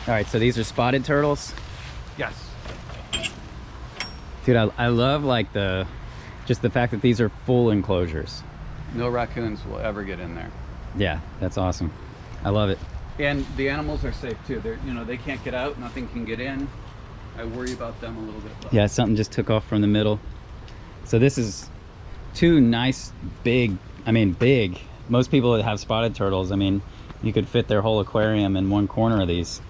All right, so these are spotted turtles. Yes. Dude, I love like just the fact that these are full enclosures. No raccoons will ever get in there. Yeah, that's awesome. I love it. And the animals are safe too. They're, you know, they can't get out, nothing can get in. I worry about them a little bit less. Yeah, something just took off from the middle. So this is two nice big, big. Most people that have spotted turtles, you could fit their whole aquarium in one corner of these.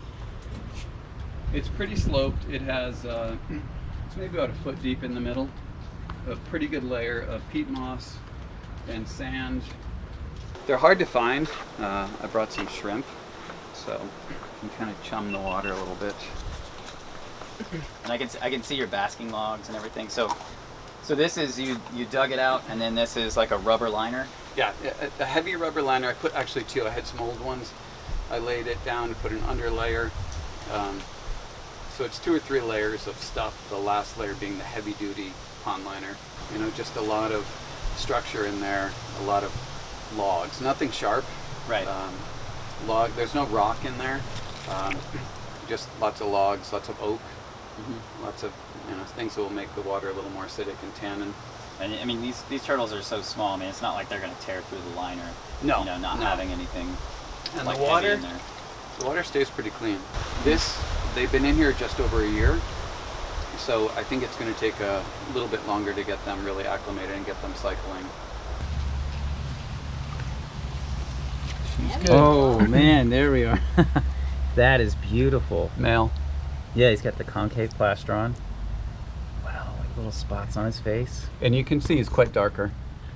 It's pretty sloped. It has, it's maybe about a foot deep in the middle. A pretty good layer of peat moss and sand. They're hard to find. I brought some shrimp, so you can kind of chum the water a little bit. And I can see your basking logs and everything. So this is, you dug it out, and then this is like a rubber liner? Yeah, a heavy rubber liner. I put actually two. I had some old ones. I laid it down and put an under layer. So it's 2 or 3 layers of stuff, the last layer being the heavy duty pond liner. You know, just a lot of structure in there, a lot of logs. Nothing sharp. Right. There's no rock in there. Just lots of logs, lots of oak, lots of things that will make the water a little more acidic and tannin. And these turtles are so small. It's not like they're going to tear through the liner. No, not having anything. And like the water, in there. The water stays pretty clean. They've been in here just over a year, so I think it's going to take a little bit longer to get them really acclimated and get them cycling. Oh man, there we are. That is beautiful. Male. Yeah, he's got the concave plaster on. Wow, like little spots on his face. And you can see he's quite darker.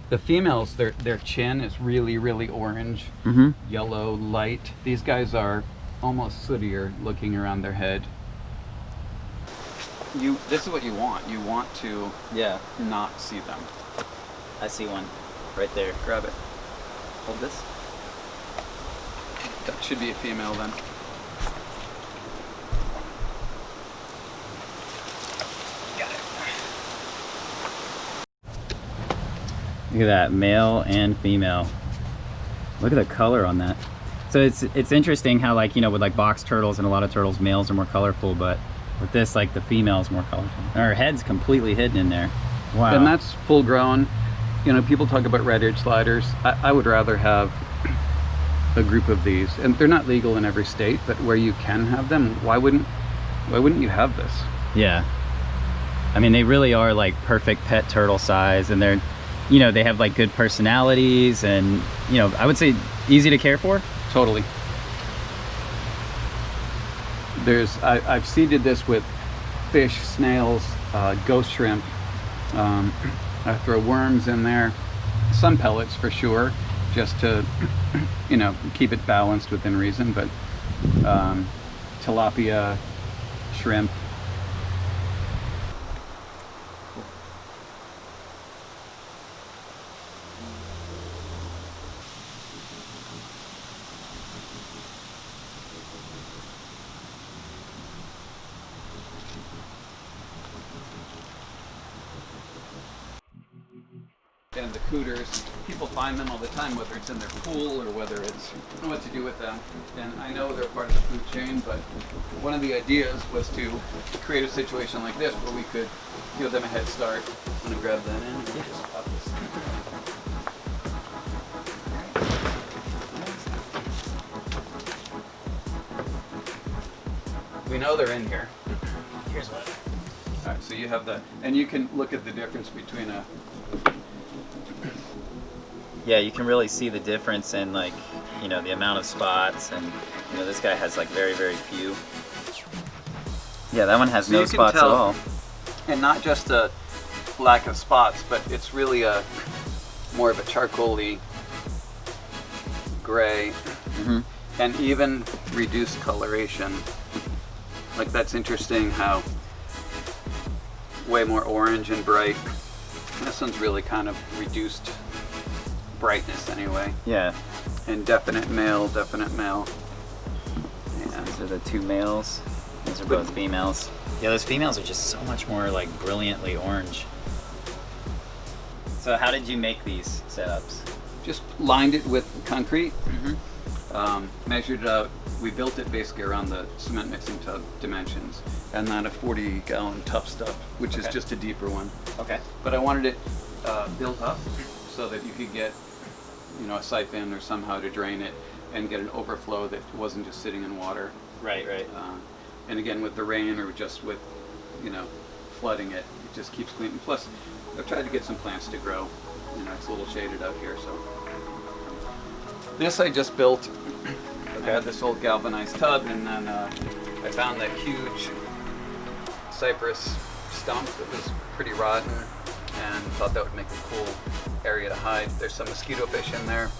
The females, their chin is really, really orange, yellow, light. These guys are almost sootier looking around their head. This is what you want. You want to not see them. I see one right there. Grab it. Hold this. That should be a female then. Got it. Look at that, male and female. Look at the color on that. So it's interesting how, like, with like box turtles and a lot of turtles, males are more colorful, but with this, like, the female's more colorful. And her head's completely hidden in there. Wow. And that's full grown. People talk about red-eared sliders. I would rather have a group of these, and they're not legal in every state, but where you can have them, why wouldn't you have this? Yeah. They really are like perfect pet turtle size, and they're, they have like good personalities, and, I would say easy to care for. Totally. I've seeded this with fish, snails, ghost shrimp. I throw worms in there, some pellets for sure, just to, keep it balanced within reason, but tilapia, shrimp. And the cooters, people find them all the time, whether it's in their pool or whether it's, I don't know what to do with them. And I know they're part of the food chain, but one of the ideas was to create a situation like this where we could give them a head start. I'm gonna grab that in and just pop this in. We know they're in here. Here's what. All right, so you have that, and you can look at the difference between a. Yeah, you can really see the difference in, like, the amount of spots, and this guy has like very, very few. Yeah, that one has no spots at all. And not just a lack of spots, but it's really more of a charcoaly gray, and even reduced coloration. Like, that's interesting how way more orange and bright. This one's really kind of reduced brightness anyway. Yeah. And definite male, definite male. Yeah. These are the two males. These are both females. Yeah, those females are just so much more like brilliantly orange. So how did you make these setups? Just lined it with concrete, measured it out we built it basically around the cement mixing tub dimensions, and then a 40-gallon tough stuff, which is just a deeper one. Okay. But I wanted it built up so that you could get, a siphon or somehow to drain it and get an overflow that wasn't just sitting in water. Right. And again, with the rain or just with, flooding it, it just keeps clean. And plus, I've tried to get some plants to grow. It's a little shaded out here, so. This I just built. I had this old galvanized tub, and then I found that huge cypress stump that was pretty rotten, and thought that would make a cool area to hide. There's some mosquito fish in there,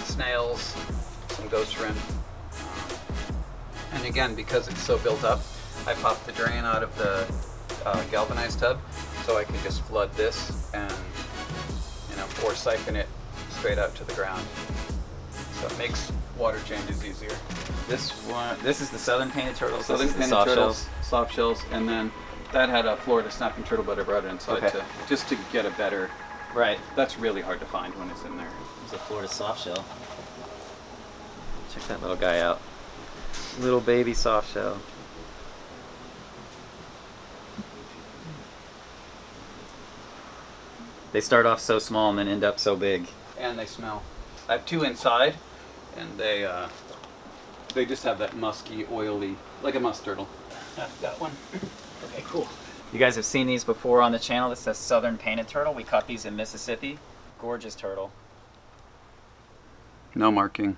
snails, some ghost shrimp. And again, because it's so built up, I popped the drain out of the galvanized tub, so I could just flood this and, or siphon it straight out to the ground. So it makes water changes easier. This is the southern painted turtles. Southern this is the painted soft turtles, shells. soft shells, and then that had a Florida snapping turtle, but I brought it inside just to get a better. Right. That's really hard to find when it's in there. It's a Florida soft shell. Check that little guy out. Little baby soft shell. They start off so small and then end up so big. And they smell. I have two inside, and they just have that musky, oily, like a musk turtle. That one. Okay, cool. You guys have seen these before on the channel. This is a southern painted turtle. We caught these in Mississippi. Gorgeous turtle. No marking.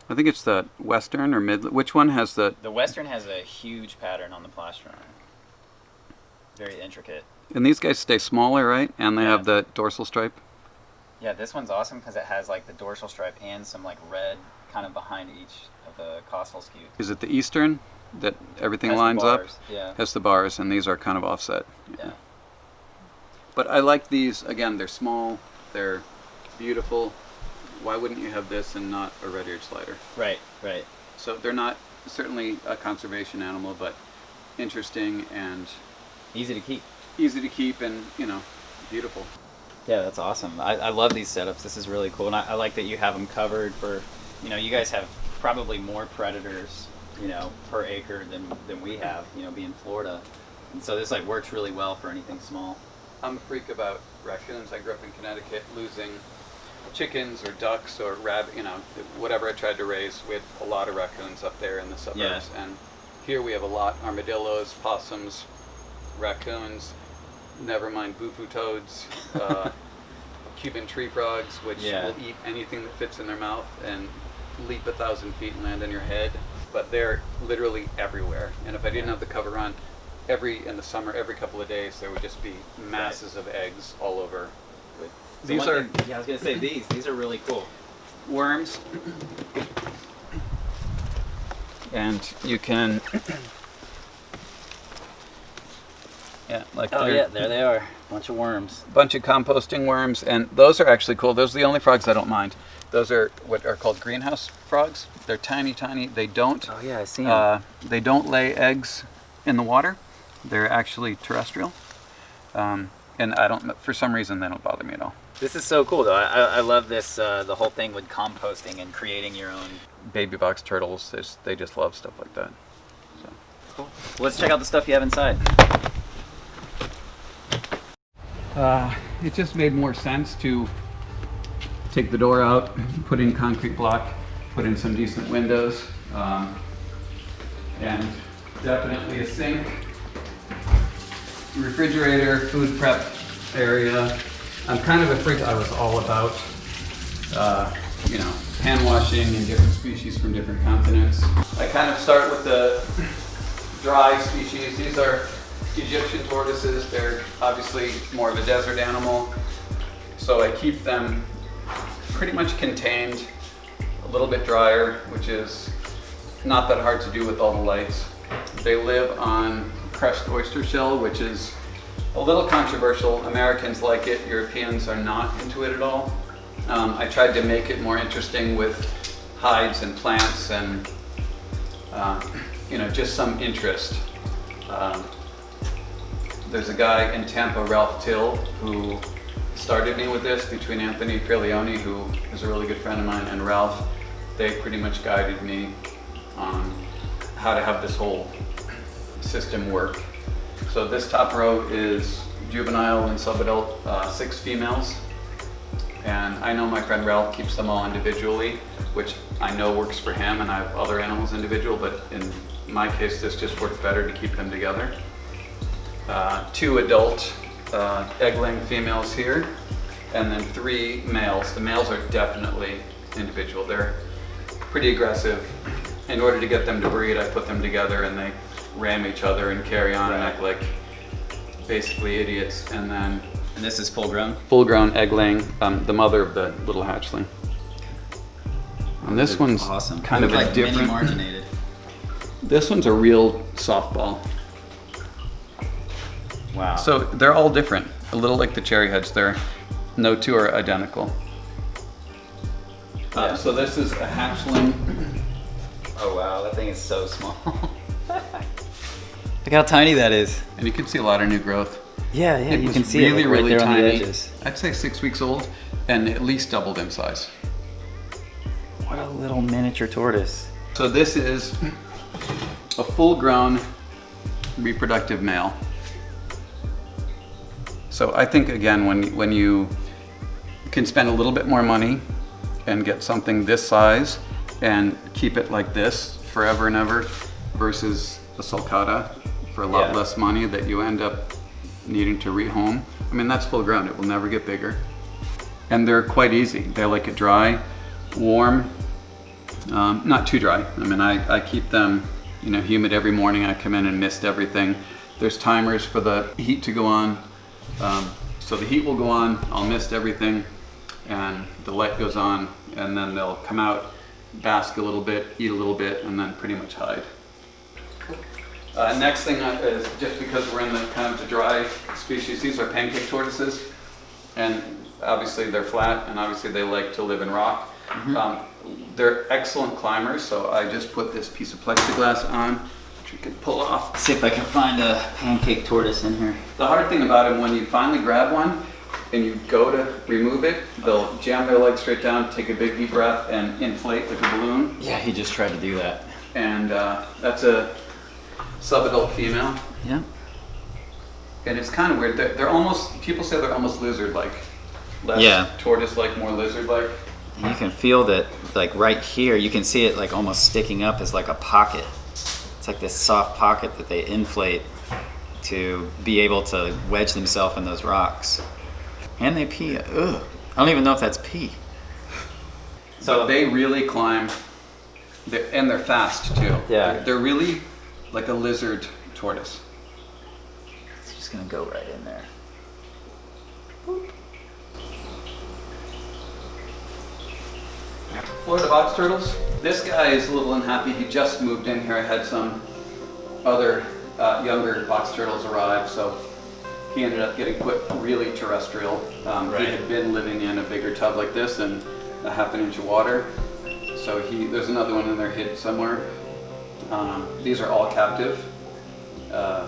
I think it's the western or mid. Which one has the? The western has a huge pattern on the plastron. Very intricate. And these guys stay smaller, right? And they have the dorsal stripe. Yeah, this one's awesome because it has like the dorsal stripe and some like red kind of behind each of the costal skew. Is it the eastern that everything Has the lines up? bars, yeah. Has the bars, and these are kind of offset. Yeah. But I like these. Again, they're small. They're beautiful. Why wouldn't you have this and not a red-eared slider? Right. So they're not certainly a conservation animal, but interesting and Easy to keep. easy to keep, and beautiful. Yeah, that's awesome. I love these setups. This is really cool. And I like that you have them covered for, you guys have probably more predators, per acre than we have, being Florida. And so this works really well for anything small. I'm a freak about raccoons. I grew up in Connecticut, losing chickens or ducks or rabbit, whatever I tried to raise. We had a lot of raccoons up there in the suburbs. Yeah. And here we have a lot: armadillos, possums, raccoons, never mind bufu toads, Cuban tree frogs, which will eat anything that fits in their mouth and leap 1,000 feet and land on your head. But they're literally everywhere. And if I didn't have the cover on, in the summer, every couple of days, there would just be masses of eggs all over. So I was going to say these are really cool. Worms. And you can, there they are. Bunch of worms. Bunch of composting worms, and those are actually cool. Those are the only frogs I don't mind. Those are what are called greenhouse frogs. They're tiny. They don't. Oh yeah, I see them. They don't lay eggs in the water. They're actually terrestrial, and for some reason they don't bother me at all. This is so cool though. I love this. The whole thing with composting and creating your own. Baby box turtles. They just love stuff like that. So cool. Well, let's check out the stuff you have inside. It just made more sense to take the door out, put in concrete block, put in some decent windows, and definitely a sink, refrigerator, food prep area. I'm kind of a freak. I was all about, hand washing and different species from different continents. I kind of start with the dry species. These are Egyptian tortoises. They're obviously more of a desert animal, so I keep them pretty much contained, a little bit drier, which is not that hard to do with all the lights. They live on crushed oyster shell, which is a little controversial. Americans like it, Europeans are not into it at all. I tried to make it more interesting with hides and plants and just some interest. There's a guy in Tampa, Ralph Till, who started me with this, between Anthony Prelione, who is a really good friend of mine, and Ralph. they pretty much guided me on how to have this whole system work. So this top row is juvenile and subadult, 6 females. And I know my friend Ralph keeps them all individually, which I know works for him, and I have other animals individual, but in my case, this just works better to keep them together. 2 adult egg-laying females here, and then 3 males. The males are definitely individual. They're pretty aggressive. In order to get them to breed, I put them together and they ram each other and carry on and act like basically idiots. And then this is full grown? Full grown egg laying, the mother of the little hatchling. And this one's awesome. Kind of like a different. Mini marginated. This one's a real softball. Wow. So they're all different, a little like the cherry heads. No 2 are identical. So this is a hatchling. Oh wow, that thing is so small. Look how tiny that is. And you can see a lot of new growth. Yeah, It you was can see really, it like, really right there on the tiny. edges. I'd say 6 weeks old and at least doubled in size. What a little miniature tortoise. So this is a full-grown reproductive male. So I think again, when you can spend a little bit more money and get something this size and keep it like this forever and ever versus a sulcata for a lot less money that you end up needing to rehome. I mean, that's full grown, it will never get bigger. And they're quite easy. They like it dry, warm, not too dry. I mean, I keep them, humid every morning. I come in and mist everything. There's timers for the heat to go on. So the heat will go on, I'll mist everything, and the light goes on, and then they'll come out, bask a little bit, eat a little bit, and then pretty much hide. Next thing is, just because we're in the kind of the dry species, these are pancake tortoises, and obviously they're flat, and obviously they like to live in rock. They're excellent climbers, so I just put this piece of plexiglass on, which we can pull off. Let's see if I can find a pancake tortoise in here. The hard thing about them, when you finally grab one and you go to remove it, they'll jam their legs straight down, take a big deep breath, and inflate like a balloon. Yeah, he just tried to do that. And that's a subadult female. Yeah. And it's kind of weird. They're almost, people say they're almost lizard-like. Less tortoise-like, more lizard-like. You can feel that, like right here, you can see it like almost sticking up as like a pocket. It's like this soft pocket that they inflate to be able to wedge themselves in those rocks. And they pee. Ugh. I don't even know if that's pee. So they really climb, and they're fast too. Yeah. They're really like a lizard tortoise. It's just gonna go right in there. Florida box turtles. This guy is a little unhappy. He just moved in here. I had some other younger box turtles arrive, so he ended up getting put really terrestrial. He had been living in a bigger tub like this and a ½ inch of water. So there's another one in there hid somewhere. These are all captive.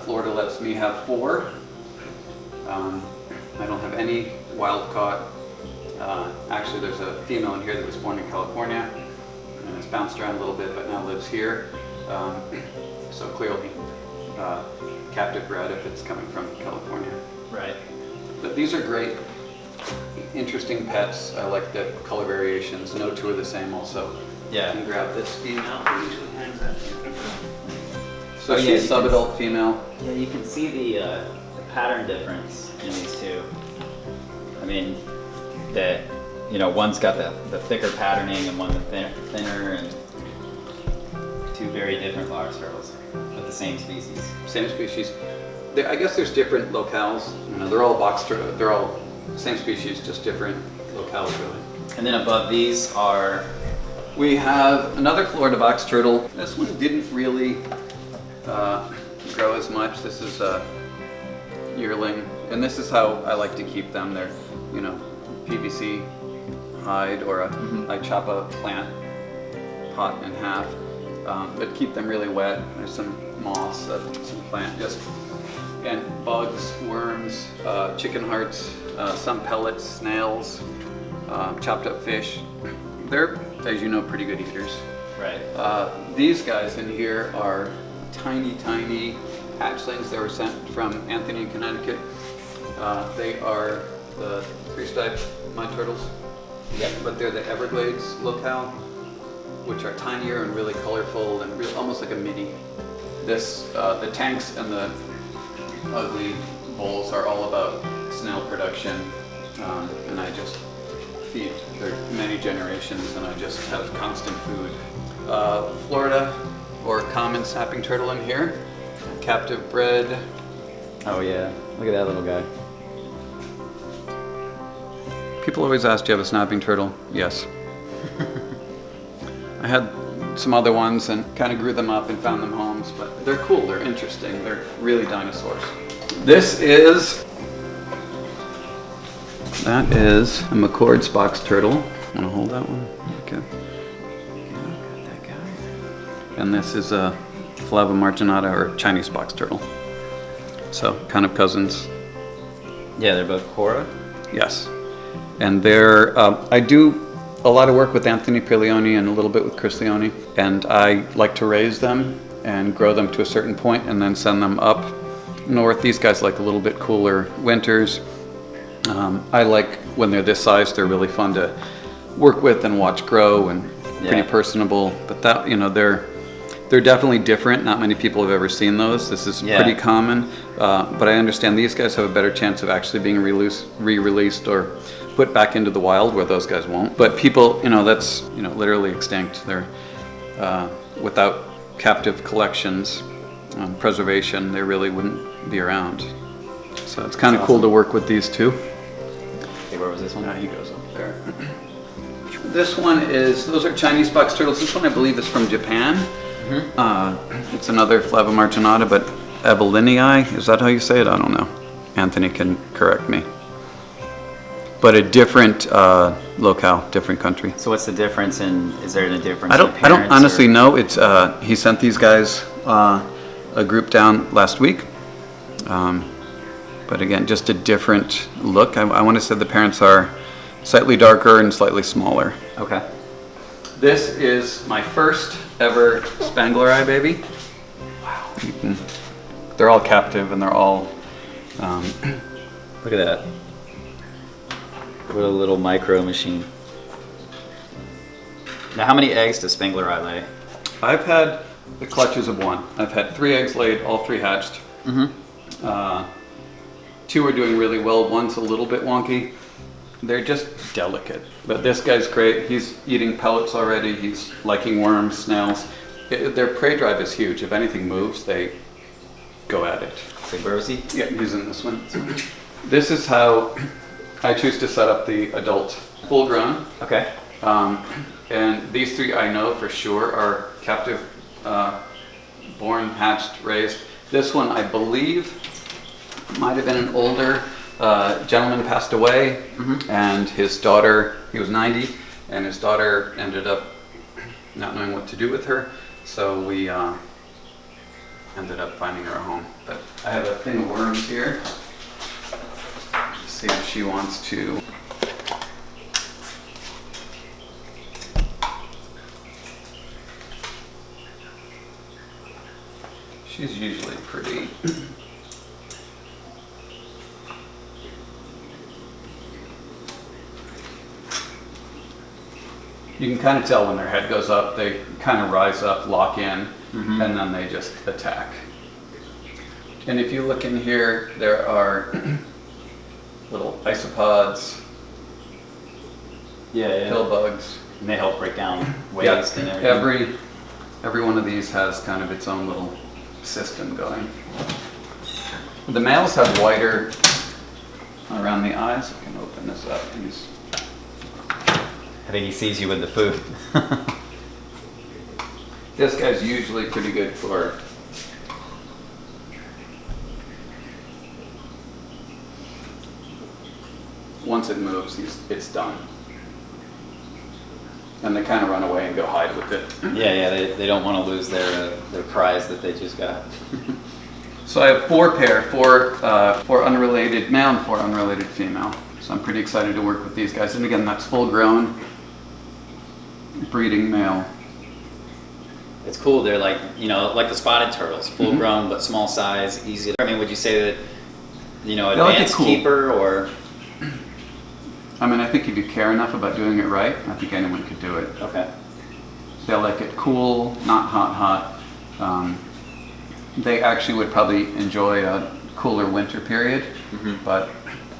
Florida lets me have 4. I don't have any wild caught. Actually, there's a female in here that was born in California and has bounced around a little bit, but now lives here. So clearly captive bred if it's coming from California. Right. But these are great, interesting pets. I like the color variations. No 2 are the same also. Yeah. You can grab this female. It usually hangs out here. So yeah, she's subadult female. Yeah, you can see the pattern difference in these two. I mean, one's got the thicker patterning and one the thinner, and 2 very different box turtles, but the same species. Same species. I guess there's different locales. They're all box turtle. They're all same species, just different locales, really. And then above these are. We have another Florida box turtle. This one didn't really grow as much. This is a yearling, and this is how I like to keep them. They're, PVC hide, or I chop a plant pot in half, but keep them really wet. There's some moss, some plant, and bugs, worms, chicken hearts, some pellets, snails, chopped up fish. They're as you know, pretty good eaters. Right. These guys in here are tiny, tiny hatchlings. They were sent from Anthony in Connecticut. They are the three-striped mud turtles. Yep. But they're the Everglades locale, which are tinier and really colorful and almost like a mini. The tanks and the ugly bowls are all about snail production, and I just feed their many generations, and I just have constant food. Florida or common snapping turtle in here, captive bred. Oh yeah, look at that little guy. People always ask, do you have a snapping turtle? Yes. I had some other ones and kind of grew them up and found them homes, but they're cool, they're interesting, they're really dinosaurs. That is a McCord's box turtle. Want to hold that one? Okay. Got that guy. And this is a Flava marginata or Chinese box turtle. So kind of cousins. Yeah, they're both Cora. Yes. And they're, I do a lot of work with Anthony Piglioni and a little bit with Chris Leone, and I like to raise them and grow them to a certain point and then send them up north. These guys like a little bit cooler winters. I like when they're this size, they're really fun to work with and watch grow and pretty personable, but that, you know, they're definitely different. Not many people have ever seen those. This is pretty common, but I understand these guys have a better chance of actually being re-released or put back into the wild, where those guys won't. But people, you know, that's, you know, literally extinct. They're without captive collections, preservation, they really wouldn't be around. So it's kind of cool to work with these two. Okay, where was this one? He goes up there. This one is, those are Chinese box turtles. This one I believe is from Japan. It's another Flava marginata, but Ebelinii, is that how you say it? I don't know. Anthony can correct me. But a different locale, different country. So what's the difference in, is there a difference I in don't appearance, honestly or? know. It's he sent these guys a group down last week. But again, just a different look. I want to say the parents are slightly darker and slightly smaller. Okay. This is my first ever Spangler Eye baby. Wow. They're all captive and they're all... Look at that. What a little micro machine. Now, how many eggs does Spangler Eye lay? I've had the clutches of one. I've had 3 eggs laid, all 3 hatched. 2 are doing really well, one's a little bit wonky. They're just delicate. But this guy's great. He's eating pellets already. He's liking worms, snails. Their prey drive is huge. If anything moves, they go at it. So where was he? Yeah, he's in this one. This is how I choose to set up the adult, full grown. Okay. And these 3 I know for sure are captive, born, hatched, raised. This one I believe might have been an older gentleman, passed away, and his daughter, he was 90, and his daughter ended up not knowing what to do with her, so we ended up finding her a home. But I have a thing of worms here. Let's see if she wants to. She's usually pretty. You can kind of tell when their head goes up, they kind of rise up, lock in, and then they just attack. And if you look in here, there are little isopods, pill bugs. And they help break down waste and everything. Every one of these has kind of its own little system going. The males have whiter around the eyes. I can open this up. I think he sees you with the food. This guy's usually pretty good for once it moves, it's done. And they kind of run away and go hide with it. Yeah, they don't want to lose their prize that they just got. So I have 4 pair, 4 unrelated male and 4 unrelated female. So I'm pretty excited to work with these guys. And again, that's full grown. breeding male. It's cool. They're like, you know, like the spotted turtles, full grown but small size, easy. I mean, would you say that, you know, advanced cool. keeper or? I mean, I think if you care enough about doing it right, I think anyone could do it. Okay. They'll like it cool, not hot. They actually would probably enjoy a cooler winter period, but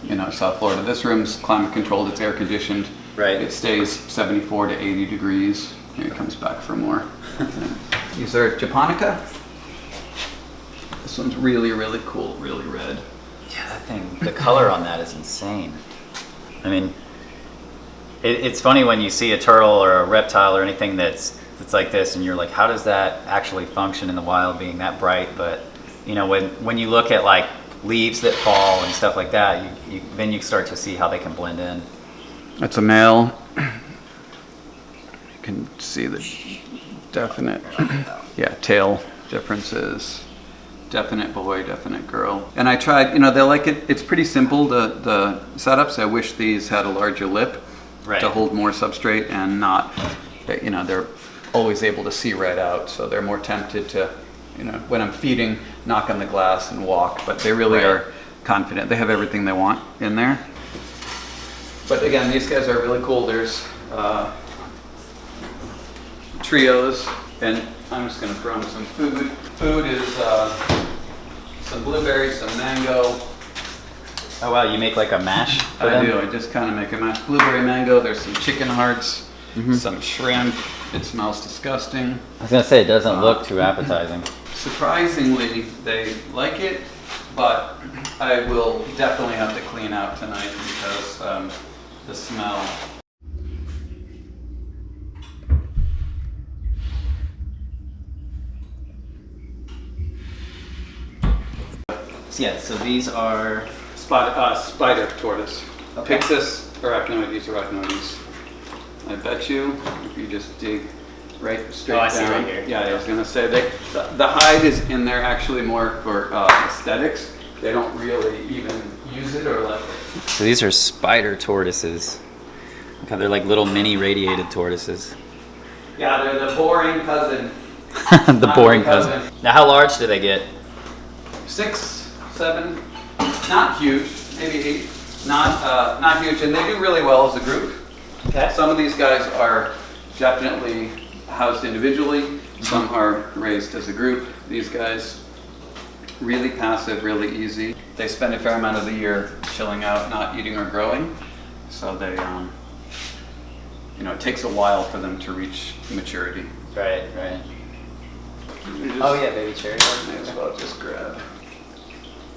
you know, South Florida, this room's climate controlled, it's air conditioned. Right. It stays 74 to 80 degrees. Here it comes back for more. These are Japonica. This one's really, really cool, really red. Yeah, that thing, the color on that is insane. I mean, it's funny when you see a turtle or a reptile or anything that's like this, and you're like, how does that actually function in the wild, being that bright? But you know, when you look at like leaves that fall and stuff like that, then you start to see how they can blend in. That's a male. You can see the definite, yeah, tail differences. Definite boy, definite girl. And I tried, you know, they like it. It's pretty simple, the setups. I wish these had a larger lip to hold more substrate and not, you know, they're always able to see right out. So they're more tempted to, you know, when I'm feeding, knock on the glass and walk. But they really are confident. They have everything they want in there. But again, these guys are really cool. There's trios, and I'm just going to throw them some food. Food is some blueberries, some mango. Oh wow, you make like a mash for I them? do. I just kind of make a mash. Blueberry mango. There's some chicken hearts, some shrimp. It smells disgusting. I was gonna say, it doesn't look too appetizing. Surprisingly, they like it, but I will definitely have to clean out tonight because the smell. Yeah, so these are Spider tortoise. Okay. Pixis arachnoides, arachnoides. I bet you, if you just dig right straight down. I see right here. Yeah, I was gonna say the hide is in there actually more for aesthetics. They don't really even use it or let it. So these are spider tortoises. Okay, they're like little mini radiated tortoises. Yeah, they're the boring cousin. The boring cousin. Now, how large do they get? 6, 7, not huge, maybe 8. Not huge, and they do really well as a group. Okay. Some of these guys are definitely housed individually. Some are raised as a group. These guys, really passive, really easy. They spend a fair amount of the year chilling out, not eating or growing. So they, you know, it takes a while for them to reach maturity. Right. Oh yeah, baby cherry. May as well just grab.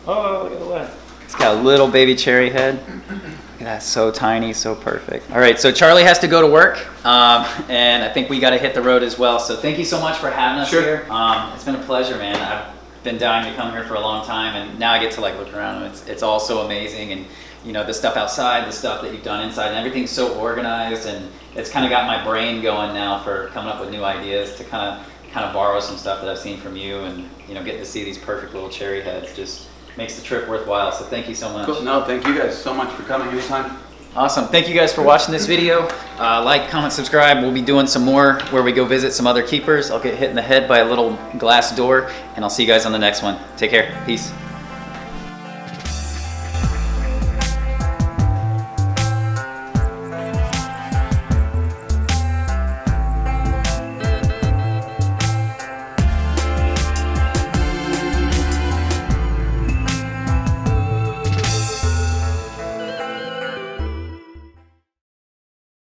Oh, look at the wet. It's got a little baby cherry head. Look at that, so tiny, so perfect. All right, so Charlie has to go to work, and I think we got to hit the road as well. So thank you so much for having us here. It's been a pleasure, man. I've been dying to come here for a long time, and now I get to like look around, and it's all so amazing. And you know, the stuff outside, the stuff that you've done inside, and everything's so organized, and it's kind of got my brain going now for coming up with new ideas to kind of borrow some stuff that I've seen from you, and you know, getting to see these perfect little cherry heads just makes the trip worthwhile. So thank you so much. Cool. No, thank you guys so much for coming anytime. Awesome. Thank you guys for watching this video. Like, comment, subscribe. We'll be doing some more where we go visit some other keepers. I'll get hit in the head by a little glass door, and I'll see you guys on the next one. Take care. Peace.